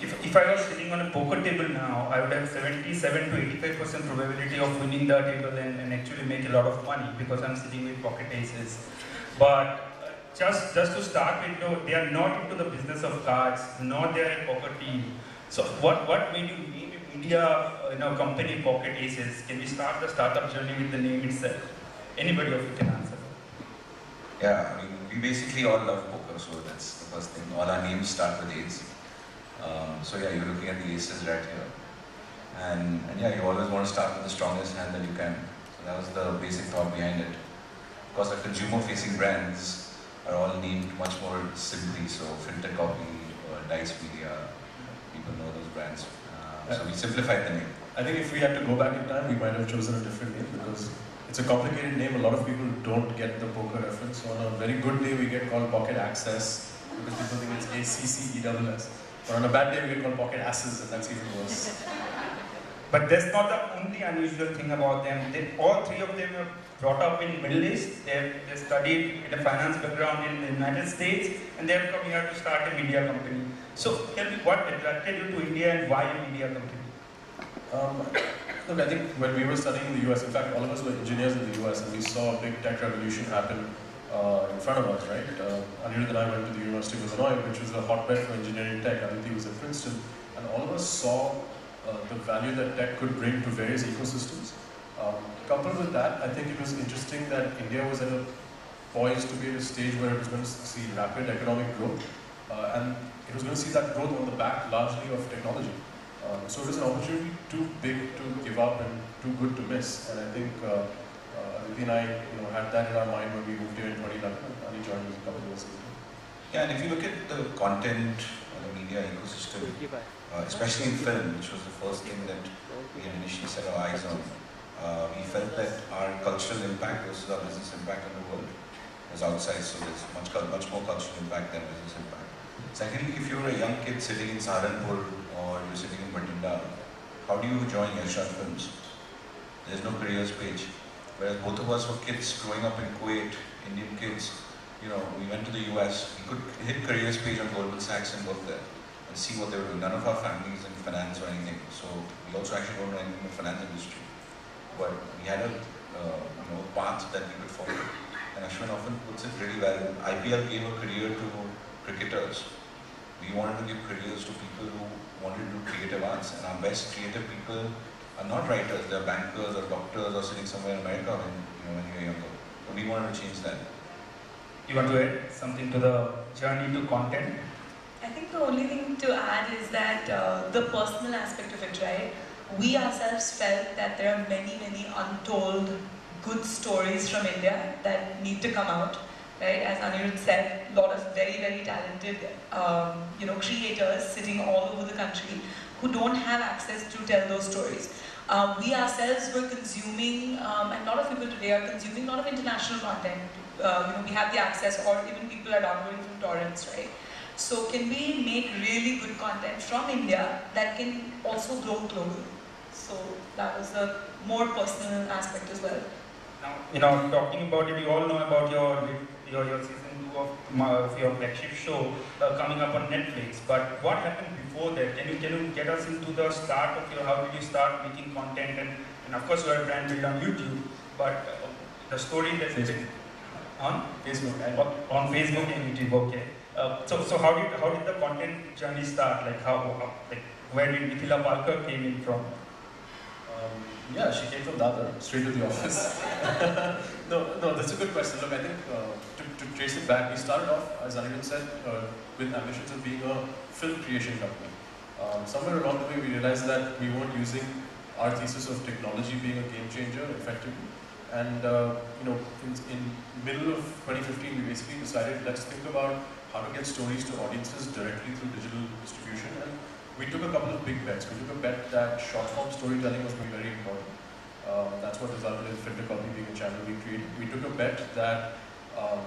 if I was sitting on a poker table now, I would have 77 to 85% probability of winning the table and actually make a lot of money because I'm sitting with pocket aces. But just to start with, though, they are not into the business of cards, nor they are a poker team. So what made you name a media company Pocket Aces? Can we start the startup journey with the name itself? Anybody of you can answer. Yeah, I mean, we basically all love poker, so that's the first thing. All our names start with A's. So yeah, you're looking at the aces right here. And yeah, you always want to start with the strongest hand that you can. So that was the basic thought behind it. Of course, our consumer-facing brands are all named much more simply. So Fintech Copy, Dice Media, people know those brands. So we simplified the name. I think if we had to go back in time, we might have chosen a different name because it's a complicated name. A lot of people don't get the poker reference. So on a very good day, we get called Pocket Access because people think it's ACCESS. But on a bad day, we get called Pocket Asses, and that's even worse. But that's not the only unusual thing about them. All three of them were brought up in Middle East. They studied in a finance background in the United States, and they're coming here to start a media company. So tell me, what attracted you to India and why a media company? Look, I think when we were studying in the US, in fact, all of us were engineers in the US, and we saw a big tech revolution happen in front of us, right? Anirudh and I went to the University of Illinois, which was a hotbed for engineering tech. Aditi was at Princeton, and all of us saw the value that tech could bring to various ecosystems. Coupled with that, I think it was interesting that India was poised to be at a stage where it was going to see rapid economic growth, and it was going to see that growth on the back largely of technology. So it was an opportunity too big to give up and too good to miss. And I think Aditi and I had that in our mind when we moved here in 2011, and he joined us a couple of years ago. Yeah, and if you look at the content or the media ecosystem, especially in film, which was the first thing that we had initially set our eyes on, we felt that our cultural impact versus our business impact on the world was outside, so there's much more cultural impact than business impact. Secondly, if you're a young kid sitting in Saharanpur or you're sitting in Pandita, how do you join Yashrat Films? There's no careers page. Whereas both of us were kids growing up in Kuwait, Indian kids, we went to the US, we could hit careers page on Goldman Sachs and work there and see what they were doing. None of our families in finance or anything, so we also actually don't know anything in the finance industry. But we had a path that we could follow. And Ashwin often puts it really well. IPL gave a career to cricketers. We wanted to give careers to people who wanted to do creative arts, and our best creative people are not writers, they're bankers or doctors or sitting somewhere in America when you're younger. So we wanted to change that. You want to add something to the journey to content? I think the only thing to add is that the personal aspect of it, right? We ourselves felt that there are many untold good stories from India that need to come out. Right, as Anirudh said, a lot of very talented, creators sitting all over the country who don't have access to tell those stories. We ourselves were consuming, and a lot of people today are consuming a lot of international content. We have the access, or even people are downloading from torrents, right? So can we make really good content from India that can also grow global? So that was a more personal aspect as well. Now, talking about it, you all know about your season 2 of your flagship show coming up on Netflix. But what happened before that? Can you get us into the start of how did you start making content? And of course, you are a brand built on YouTube, but the story that Facebook. On Facebook. On Facebook and YouTube. Okay. So how did the content journey start? Where did Mithila Palkar came in from? Yeah, she came from Dadar, straight to the office. No, that's a good question. Look, I think to trace it back, we started off, as Anirban said, with ambitions of being a film creation company. Somewhere along the way, we realized that we weren't using our thesis of technology being a game changer effectively. And in middle of 2015, we basically decided, let's think about how to get stories to audiences directly through digital distribution. And we took a couple of big bets. We took a bet that short-form storytelling was going to be very important. That's what resulted in Fintech Copy being a channel we created. We took a bet that, sorry,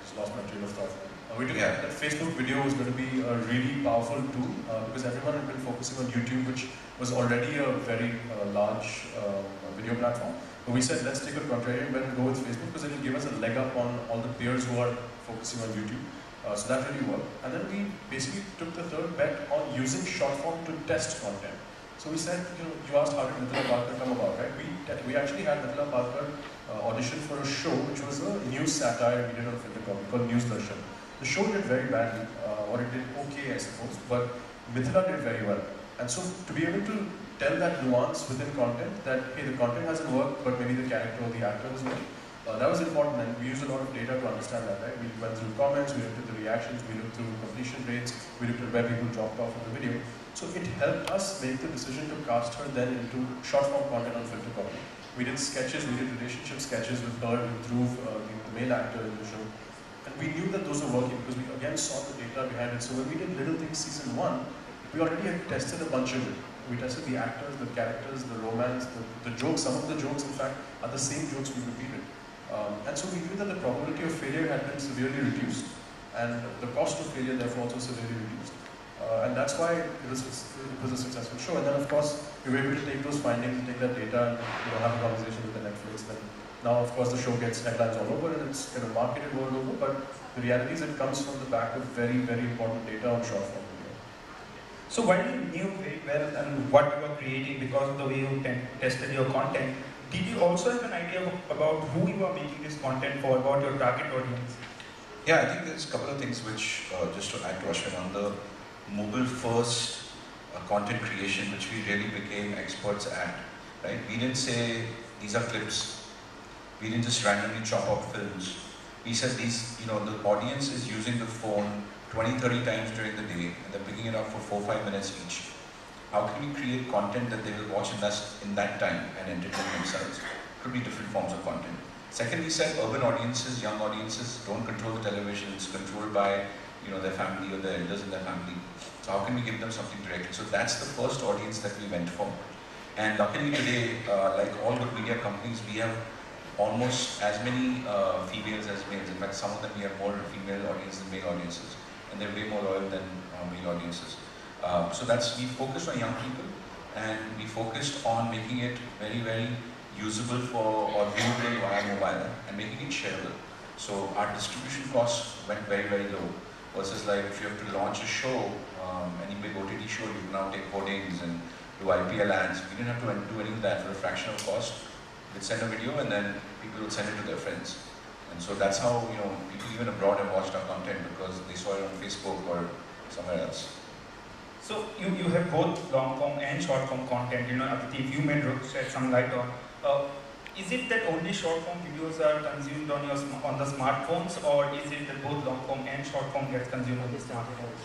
just lost my train of thought. We took a bet that Facebook video was going to be a really powerful tool because everyone had been focusing on YouTube, which was already a very large video platform. But we said, let's take a contrarian bet and go with Facebook because it will give us a leg up on all the peers who are focusing on YouTube. So that really worked. And then we basically took the third bet on using short form to test content. So we said, you asked how did Mithila Parker come about, right? We actually had Mithila Parker audition for a show which was a news satire we did on Filtercom called News Darshan. The show did very badly, or it did okay, I suppose, but Mithila did very well. And so to be able to tell that nuance within content, that hey, the content hasn't worked, but maybe the character or the actor has worked, that was important, and we used a lot of data to understand that, right? We went through comments, we looked at the reactions, we looked through completion rates, we looked at where people dropped off in the video. So it helped us make the decision to cast her then into short form content on Filtercom. We did sketches, we did relationship sketches with her, with Dhruv, the male actor in the show. And we knew that those were working because we again saw the data behind it. So when we did Little Things Season 1, we already had tested a bunch of it. We tested the actors, the characters, the romance, the jokes. Some of the jokes, in fact, are the same jokes we repeated. And so we knew that the probability of failure had been severely reduced, and the cost of failure therefore also severely reduced. And that's why it was a successful show. And then of course, we were able to take those findings and take that data and have a conversation with the Netflix. Then now of course the show gets headlines all over and it's kind of marketed world over, but the reality is it comes from the back of very, very important data on short form video. So while you knew very well and what you were creating because of the way you tested your content, did you also have an idea about who you are making this content for, about your target audience? Yeah, I think there's a couple of things which, just to add to Ashwin, on the mobile first content creation, which we really became experts at, right? We didn't say, these are clips. We didn't just randomly chop up films. We said the audience is using the phone 20, 30 times during the day, and they're picking it up for 4-5 minutes each. How can we create content that they will watch in that time and entertain themselves? Could be different forms of content. Second, we said urban audiences, young audiences don't control the television. It's controlled by their family or their elders in their family. So how can we give them something directly? So that's the first audience that we went for. And luckily today, like all good media companies, we have almost as many females as males. In fact, some of them we have more female audience than male audiences, and they're way more loyal than male audiences. So we focused on young people, and we focused on making it very, very usable or viewable via mobile and making it shareable. So our distribution costs went very, very low. Versus like if you have to launch a show, any big OTT show, you can now take hoardings and do IPL ads. We didn't have to do any of that for a fraction of cost. We'd send a video and then people would send it to their friends. And so that's how people even abroad have watched our content because they saw it on Facebook or somewhere else. So you have both long form and short form content. Aditi, if you may shed some light on, is it that only short form videos are consumed on the smartphones, or is it that both long form and short form gets consumed on the smartphones?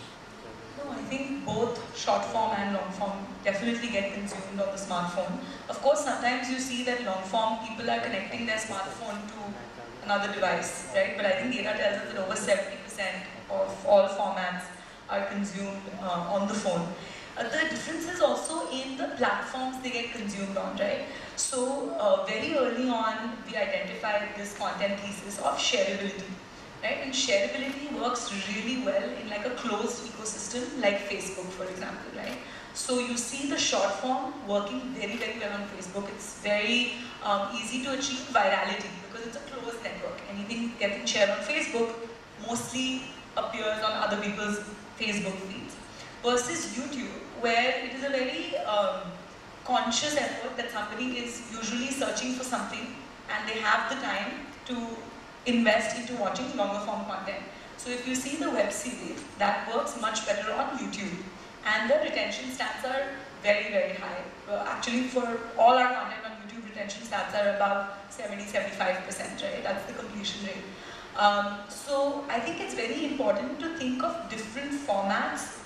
No, I think both short form and long form definitely get consumed on the smartphone. Of course, sometimes you see that long form people are connecting their smartphone to another device, right? But I think data tells us that over 70% of all formats are consumed on the phone. The difference is also in the platforms they get consumed on, right? So very early on, we identified this content thesis of shareability, right? And shareability works really well in like a closed ecosystem like Facebook, for example, right? So you see the short form working very, very well on Facebook. It's very easy to achieve virality because it's a closed network. Anything getting shared on Facebook mostly appears on other people's Facebook feeds. Versus YouTube, where it is a very conscious effort that somebody is usually searching for something and they have the time to invest into watching longer form content. So if you see the web series, that works much better on YouTube. And the retention stats are very, very high. Actually, for all our content on YouTube, retention stats are about 70-75%, right? That's the completion rate. So I think it's very important to think of different formats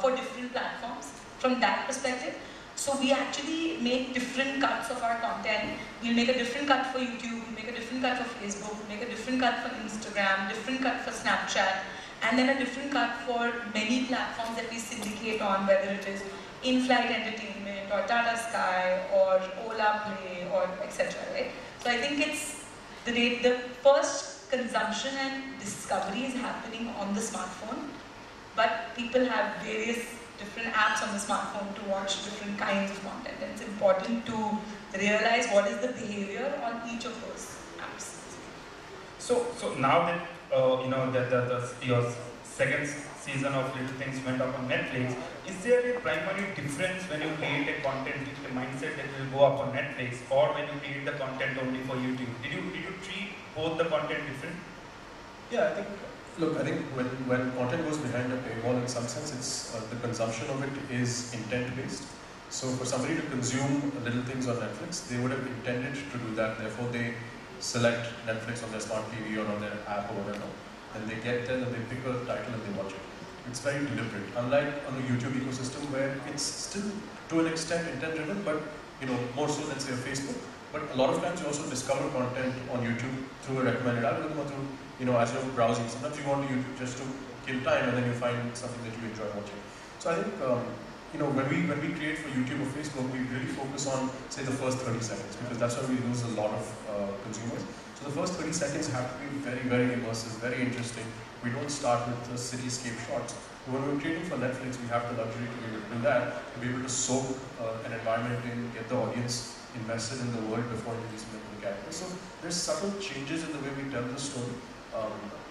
for different platforms from that perspective. So we actually make different cuts of our content. We'll make a different cut for YouTube, we'll make a different cut for Facebook, we'll make a different cut for Instagram, different cut for Snapchat, and then a different cut for many platforms that we syndicate on, whether it is in-flight entertainment or Tata Sky or Ola Play or etc. Right? So I think it's the first consumption and discovery is happening on the smartphone, but people have various different apps on the smartphone to watch different kinds of content, and it's important to realize what is the behavior on each of those apps. So now that your second season of Little Things went up on Netflix. Is there a primary difference when you create a content, a mindset that will go up on Netflix, or when you create the content only for YouTube? Did you treat both the content different? Yeah, I think. Look, I think when content goes behind a paywall, in some sense, it's the consumption of it is intent-based. So for somebody to consume Little Things on Netflix, they would have intended to do that. Therefore, they select Netflix on their smart TV or on their app or whatever. And they get there and they pick a title and they watch it. It's very deliberate. Unlike on the YouTube ecosystem, where it's still to an extent intent-driven, but more so than say Facebook. But a lot of times you also discover content on YouTube through a recommended algorithm or through, as you're browsing. Sometimes you go on to YouTube just to kill time and then you find something that you enjoy watching. So I think, when we create for YouTube or Facebook, we really focus on, say, the first 30 seconds because that's where we lose a lot of consumers. So the first 30 seconds have to be very, very immersive, very interesting. We don't start with the cityscape shots. When we're creating for Netflix, we have the luxury to be able to do that, to be able to soak an environment in, get the audience invested in the world before introducing them to the characters. So there's subtle changes in the way we tell the story.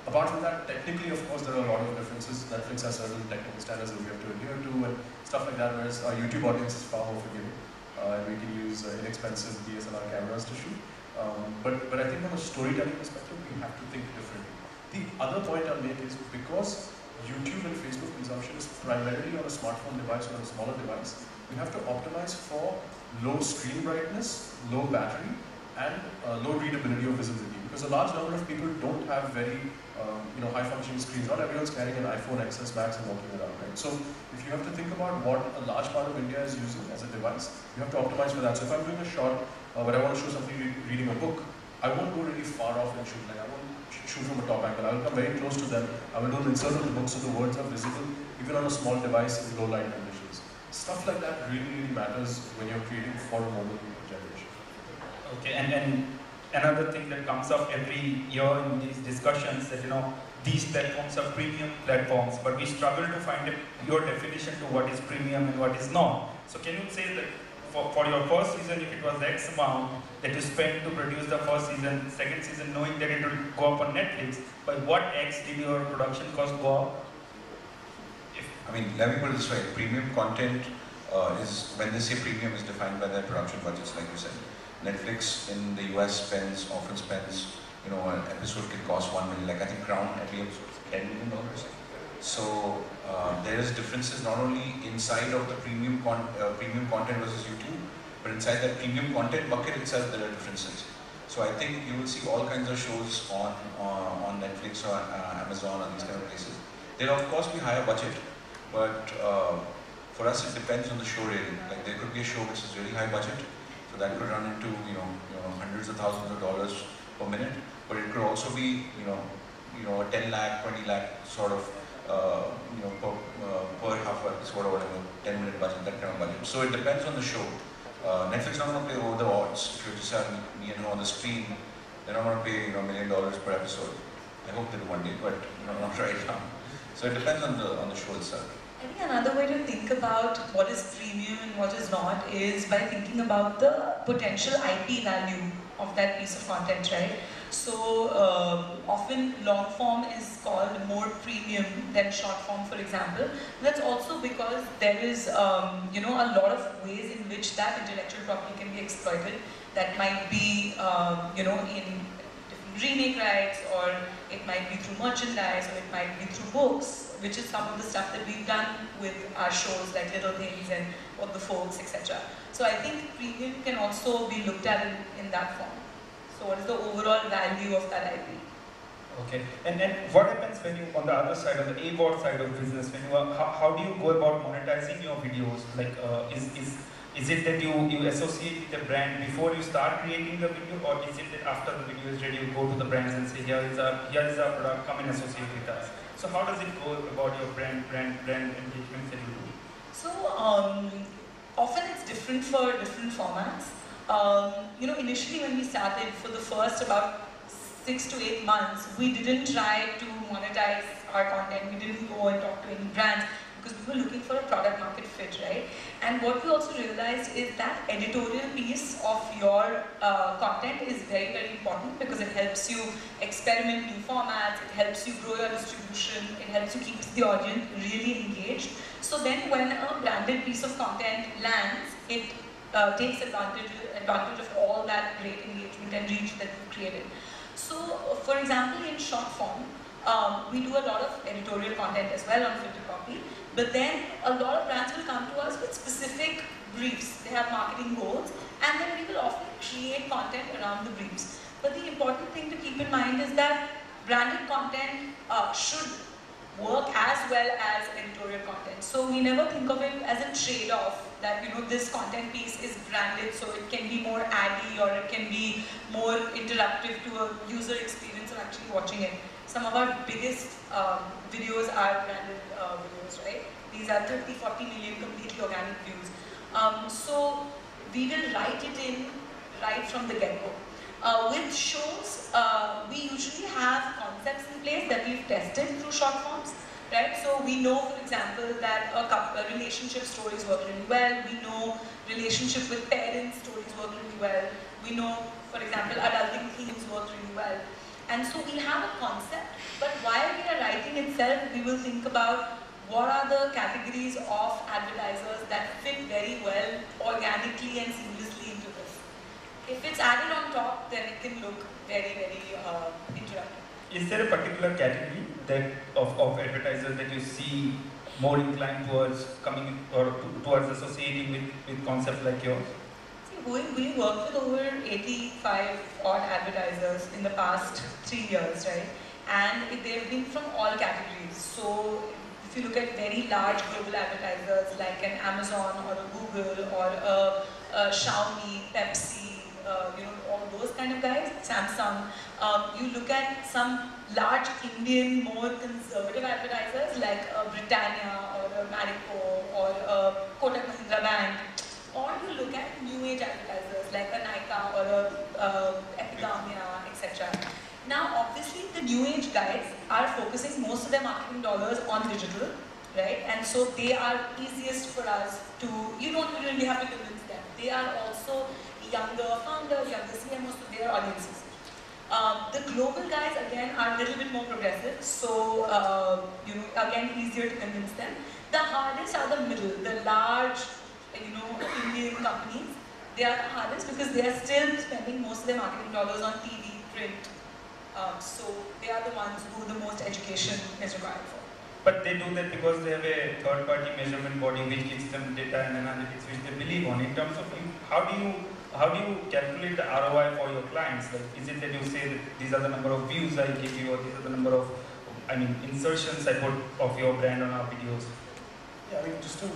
Apart from that, technically, of course, there are a lot of differences. Netflix has certain technical standards that we have to adhere to and stuff like that, whereas our YouTube audience is far more forgiving. And we can use inexpensive DSLR cameras to shoot. But I think from a storytelling perspective, we have to think differently. The other point I'll make is because YouTube and Facebook consumption is primarily on a smartphone device or on a smaller device, we have to optimize for low screen brightness, low battery, and low readability or visibility. Because a large number of people don't have very high functioning screens. Not everyone's carrying an iPhone XS Max and walking around, right? So if you have to think about what a large part of India is using as a device, you have to optimize for that. So if I'm doing a shot where I want to show somebody reading a book, I won't go really far off and shoot. Like I won't shoot from a top angle. I will come very close to them. I will do an insert of the book so the words are visible, even on a small device in low light conditions. Stuff like that really, really matters when you're creating for a mobile generation. Okay, and another thing that comes up every year in these discussions that these platforms are premium platforms, but we struggle to find your definition to what is premium and what is not. So can you say that for your first season, if it was X amount that you spent to produce the first season, second season, knowing that it will go up on Netflix, by what X did your production cost go up? Let me put it this way, premium content is, when they say premium, is defined by their production budgets, like you said. Netflix in the US often spends, an episode can cost $1 million, like I think Crown every episode $10 million. So there is differences not only inside of the premium content versus YouTube, but inside that premium content bucket itself there are differences. So I think you will see all kinds of shows on Netflix or Amazon or these kind of places. They'll of course be higher budget, but for us it depends on the show rating. Like there could be a show which is really high budget, so that could run into hundreds of thousands of dollars per minute. But it could also be a 10 lakh, 20 lakh sort of per half episode or whatever, 10-minute budget, that kind of budget. So it depends on the show. Netflix is not going to pay over the odds. If you just have me and her on the screen, they're not going to pay $1 million per episode. I hope they do one day, but not right now. So it depends on the show itself. I think another way to think about what is premium and what is not is by thinking about the potential IP value of that piece of content, right? So often long form is called more premium than short form, for example. That's also because there is a lot of ways in which that intellectual property can be exploited. That might be in different remake rights, or it might be through merchandise, or it might be through books, which is some of the stuff that we've done with our shows like Little Things and What the Folks, etc. So I think premium can also be looked at in that form. So what is the overall value of that IP? Okay, and then what happens when you, on the other side, on the AVOD side of business, when you are, how do you go about monetizing your videos? Like, is it that you associate with the brand before you start creating the video, or is it that after the video is ready, you go to the brands and say, here is our product, come and associate with us? So how does it go about your brand engagements that you do? So often it's different for different formats. Initially when we started, for the first about 6 to 8 months, we didn't try to monetize our content. We didn't go and talk to any brands. because we were looking for a product market fit, right? And what we also realized is that editorial piece of your content is very, very important because it helps you experiment new formats, it helps you grow your distribution, it helps you keep the audience really engaged. So then when a branded piece of content lands, it takes advantage of all that great engagement and reach that you've created. So, for example, in short form, we do a lot of editorial content as well on Fit to Copy, but then a lot of brands will come to us with specific briefs. They have marketing goals, and then we will often create content around the briefs. But the important thing to keep in mind is that branded content should work as well as editorial content. So we never think of it as a trade-off that, you know, this content piece is branded so it can be more addy or it can be more interruptive to a user experience of actually watching it. Some of our biggest videos are branded videos, right? These are 30, 40 million completely organic views. So we will write it in right from the get-go. With shows, we usually have concepts in place that we've tested through short forms, right? So we know, for example, that a relationship stories work really well. We know relationship with parents stories work really well. We know, for example, adulting themes work really well. And so we have a concept, but while we are writing itself, we will think about what are the categories of advertisers that fit very well organically and seamlessly into this. If it's added on top, then it can look very, very interactive. Is there a particular category that of advertisers that you see more inclined towards coming or towards associating with concepts like yours? See, we worked with over 85 odd advertisers in the past 3 years, right? And they've been from all categories. So if you look at very large global advertisers like an Amazon or a Google or a Xiaomi, Pepsi, you know, all those kind of guys, Samsung. You look at some large Indian, more conservative advertisers like Britannia or a Marico or a Kotak Mahindra Bank. Or you look at new age advertisers like a Nykaa or a Epigamia, etc. Now, obviously, the new age guys are focusing most of their marketing dollars on digital, right? And so they are easiest for us to, you don't really have to convince them. They are also younger founders, younger CMOs to their audiences. The global guys, again, are a little bit more progressive, so, you know, again, easier to convince them. The hardest are the middle, the large, you know, Indian companies. They are the hardest because they are still spending most of their marketing dollars on TV, print. So they are the ones who the most education is required for. But they do that because they have a third-party measurement body which gives them data and analytics which they believe on. In terms of how do you calculate the ROI for your clients? Like, is it that you say that these are the number of views I give you, or these are the number of, insertions I put of your brand on our videos? Yeah, just to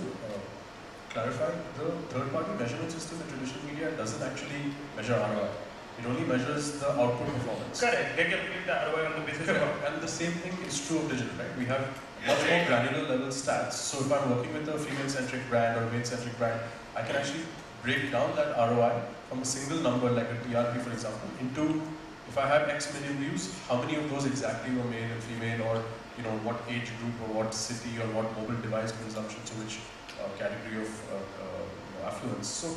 clarify, the third-party measurement system in traditional media doesn't actually measure ROI. It only measures the output performance. Correct. They calculate the ROI on the basis of. And the same thing is true of digital, right? We have much more granular level stats. So if I'm working with a female-centric brand or a male-centric brand, I can actually break down that ROI from a single number, like a TRP, for example, into, if I have X million views, how many of those exactly were male and female, or, you know, what age group or what city or what mobile device consumption, to which category of affluence. So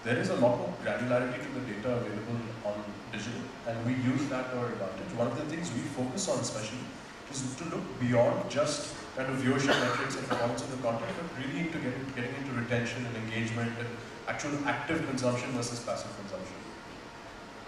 there is a lot more granularity to the data available on digital, and we use that to our advantage. One of the things we focus on especially is to look beyond just kind of viewership metrics and performance of the content, but really into getting into retention and engagement and actual active consumption versus passive consumption.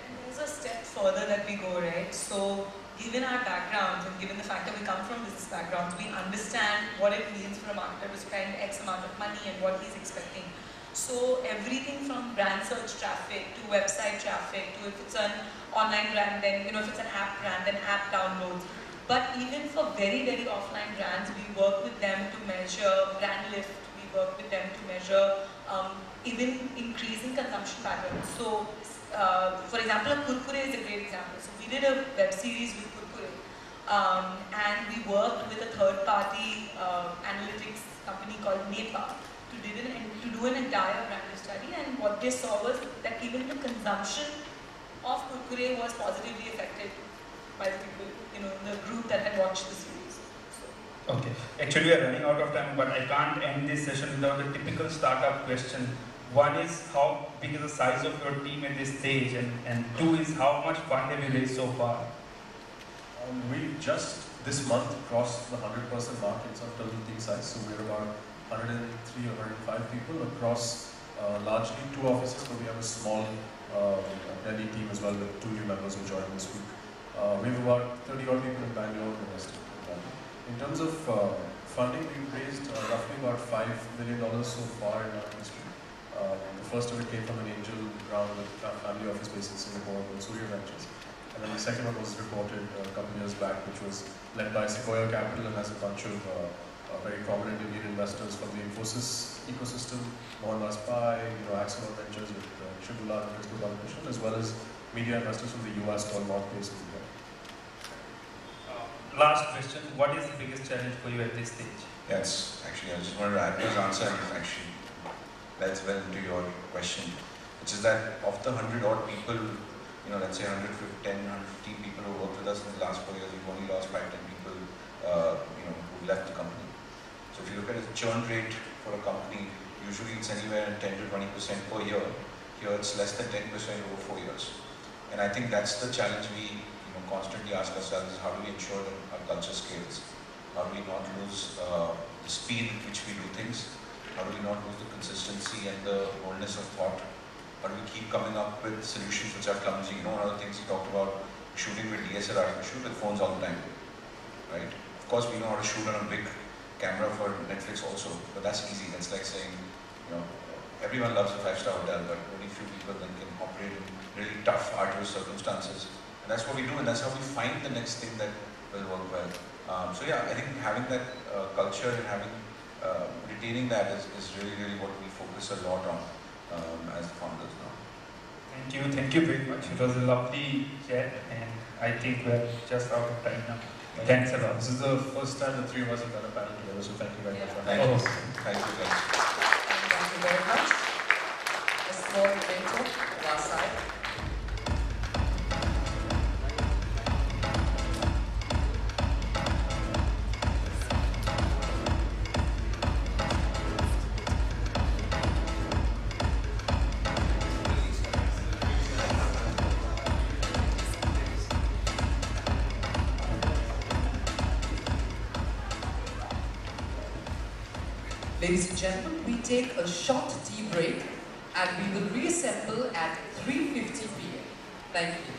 And there's a step further that we go, right? So given our backgrounds and given the fact that we come from business backgrounds, we understand what it means for a marketer to spend X amount of money and what he's expecting. So everything from brand search traffic to website traffic to if it's an online brand, then, you know, if it's an app brand, then app downloads. But even for very, very offline brands, we work with them to measure brand lift. We work with them to measure even increasing consumption patterns. So, for example, Kurkure is a great example. So we did a web series with Kurkure, and we worked with a third-party analytics company called NEPA to do an entire brand study, and what they saw was that even the consumption of Kurkure was positively affected by the people, you know, the group that had watched the series. So Okay. Actually, we are running out of time, but I can't end this session without the typical startup question. One is how big is the size of your team at this stage, and two is how much fund have you raised so far? We just this month crossed the 100% mark in terms of team size, so we're about 103 or 105 people across largely 2 offices, but we have a small Delhi team as well with 2 new members who joined this week. We have about 30 odd people in Bangalore and the rest in Delhi. In terms of funding, we've raised roughly about $5 million so far in our history. The first of it came from an angel round with a family office based in Singapore called Suresh Ventures. And then the second one was reported a couple of years back, which was led by Sequoia Capital and has a bunch of very prominent Indian investors from the Infosys ecosystem, Mohandas Pai, Axon Ventures with Shibula and Crystal Mission, as well as media investors from the US called Northbase in India. Last question, what is the biggest challenge for you at this stage? Yes, actually, I just wanted to add to his answer and actually that's well into your question, which is that of the 100 odd people, let's say 110, 115 people who worked with us in the last 4 years, we've only lost 5-10 people, who left the company. So if you look at the churn rate for a company, usually it's anywhere in 10 to 20% per year. Here it's less than 10% over 4 years. And I think that's the challenge we constantly ask ourselves, is how do we ensure that our culture scales? How do we not lose the speed at which we do things? How do we not lose the consistency and the boldness of thought? How do we keep coming up with solutions which are clumsy? One of the things he talked about, shooting with DSLR, we shoot with phones all the time, right? Of course, we know how to shoot on a big camera for Netflix also, but that's easy. That's like saying, everyone loves a 5-star hotel, but only few people then can operate in really tough, arduous circumstances. And that's what we do, and that's how we find the next thing that will work well. So yeah, I think having that culture and retaining that is really, really what we focus a lot on as the founders now. Thank you very much. It was a lovely chat, and I think we're just out of time now. Thanks a lot. This is the first time the 3 of us have done a panel together, so thank you very much for Thank having you. us. Thank you guys. Thank you very much. A small memento on our side. Ladies and gentlemen, we take a short tea break and we will reassemble at 3:50 p.m. Thank you.